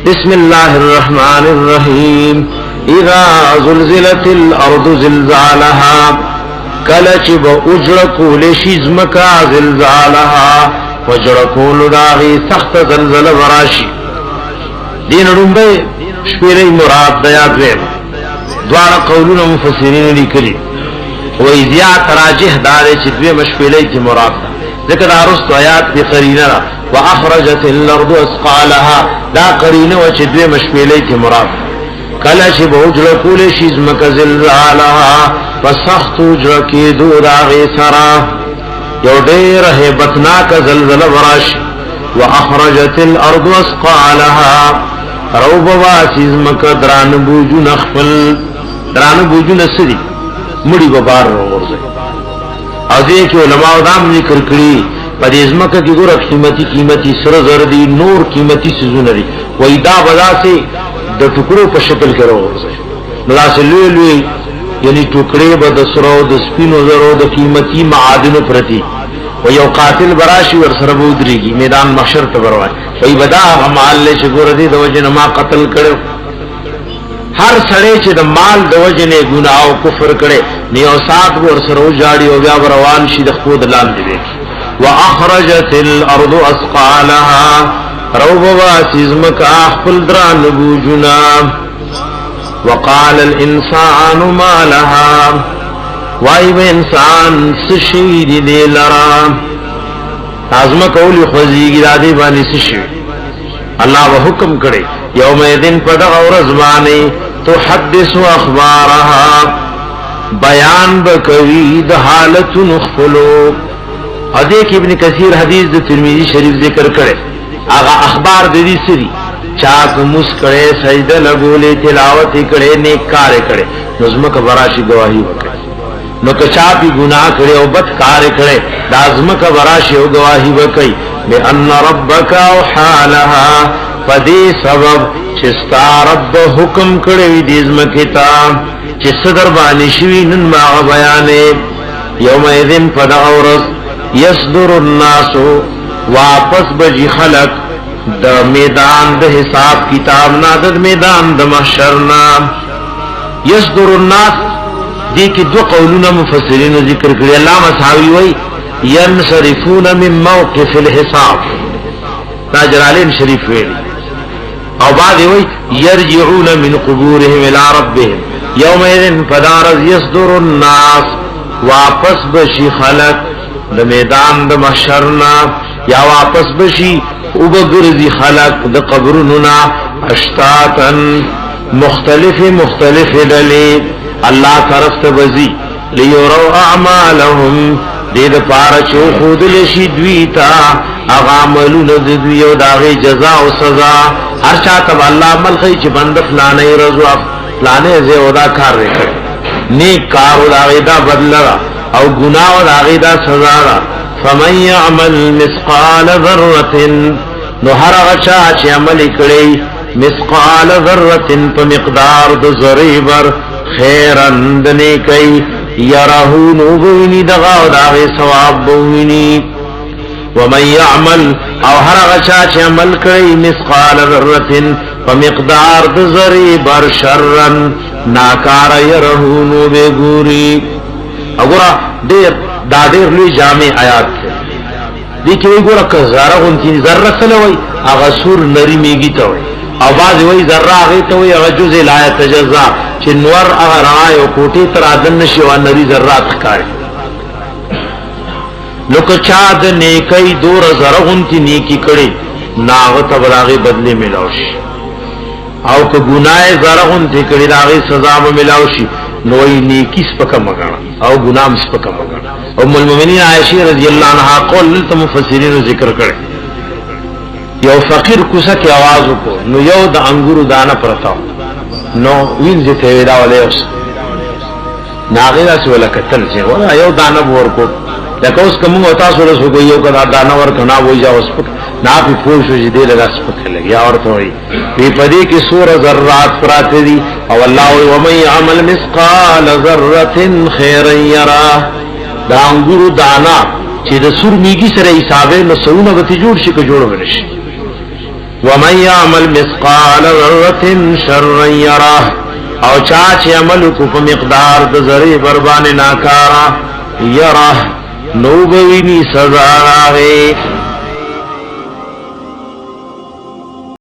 بسم الله الرحمن الرحیم اذا زلزلت الارض زلزالها کلچ با اجرکو لشیزمکا زلزالها وجرکو لداغی سخت زلزل وراشی دین رنبی شپیری مراد دیاد ویم دوار قولون مفسرین لیکلی ویزیات راجح داره چی دوی مشپیلی تی مراد ذکر دارست آیات بی قرینه را واخرجت الارض اسقالها دا قرینه و چی دوی مشپیلی تی مراد کلچ با اجرکو لشیزمکا زلزالها وسخت اجرکی دوراغی سرا یو دیر حیبتناک زلزل وراشی واخرجت الارض اسقالها روب واسیز مکا دران بوجون اخفل دران بوجون سری مڑی ببار رو غرزه او دیکی علماء دام ذکر کری پا دیز مکا کی گورا قیمتی سر زردی نور قیمتی سزون دی وی دا بدا سے دا ٹکڑو پا شکل کرو غرزه ندا سے لوی لوی یعنی ٹکڑے با دا سرو دا سپینو زرو دا قیمتی معادنو پرتی و یو قاتل براشی ورسر بودریگی میدان محشر تبروای وی بدا غمال لے چه گور دی دو جن ما قتل کرو ہر سڑے چه دا مال دو جن گناہ و کفر کرے نیو سات ورسر و جاڑی و بیا بروان شی دخود لان دی بیکی و اخرجت الارض اسقالها روب واسیزمک اخفل دران بوجنا وقال الانسان ما لها وائی با انسان سشید دی لرا ازمک اولی خوزیگی دادی بانی سشید اللہ و حکم کرے یوم دن پدغ و رزبانی تحدث اخبارها بیان بکوی دا حالت نخفلو حدیق ابن کثیر حدیث دا ترمیزی شریف ذکر کرے آغا اخبار دی سری چاک مس کرے سجدہ لگولے تلاوت کرے نیک کارے کرے نظمک براشی گواہی وکرے نو کچاپی گناہ کرے او بد کار کرے دازمک براشی او گواہی وکئی بے ان ربک او حالها فدی سبب چستا رب حکم کرے وی دیزمکتا چس در بانشوی نن ماغ بیانے یوم ایدن فدغورس یصدر الناس واپس بجی خلق دا میدان دا حساب کتاب نادد میدان دا محشرنا یصدر الناس دی کی دو قولون مفسرین ذکر کری اللہ مساوی وی ینصرفون من موقف الحساب تاجرالین شریف ویلی او بعد وی یرجعون من قبورهم الى ربهم یوم ایدن فدارز یصدر الناس واپس بشی خلق دا میدان دا محشرنا یا واپس بشی اوبگرزی خلق دا قبرننا اشتاتا مختلف دلی اللہ طرف تبزی لیورو اعمالهم دید پارا چو خود لشی دویتا اغاملون دویو داغی جزا و سزا ہر چاہتب اللہ عمل خی چی بند فلانے رضو فلانے زیودا کار رکھے نیک کار و داغی دا بدلرا او گناہ و داغی دا سزا را فمن یعمل مسقال ذرت نو ہر غچا چی عمل کڑی مسقال ذرت پا مقدار دو ذریبر خیرن دنے کئی یرہو نوبوینی دغاو داغی ثواب بوینی ومن یعمل او ہر غچا چی عمل کئی مسقال ذرت پا مقدار دو ذریبر شرن ناکار یرہو نوبے گوری اگورا دیر لوی جامع آیات تھے دیکھیں وی گورا که ذرہ غنتی ذرہ سلوی اغا سور نری میگی تاوی او بعض وی ذرہ آغی تاوی اغا جز لا تجزا چه نور اغا رعای و کوٹی تر آدن نشی و نری ذرات کاری نو که چاد نیکی دور ذرہ غنتی نیکی کڑی ناغتا براغی بدلی ملاوشی او که گناہ ذرہ غنتی کڑی داغی سزا ملاوشی نوئی نیکی سپکا مگانا او گنام سپکا مگانا ام المؤمنین عائشہ رضی اللہ عنہ قول للتا مفسرین ذکر کرے یو فقیر کسا کی آوازو کو نو یو دا انگورو دانا پرتاو نو وینزی تیویدا ولی اس ناغیرہ سی ولا کتل سی ولا یو دانا بور کو لکه اس کمو تاسو رسو کو یو کدا دانا ور کنا وای جا سپک نا پی پوشو جی دے لگا سپک لگی اور تو وی پی پدی کی سور ذرات پرات دی او اللہ و من يعمل مثقال ذرة خيرا يرى دا انګورو دانا چې د سور میږي سره حسابې نو سونه به جوړ شي که جوړ ونشي ومن يعمل مثقال ذرة شرا يره او چاچ عمل کو په مقدار د ذره بربان ناکارا یره نو بوینی سزا راغی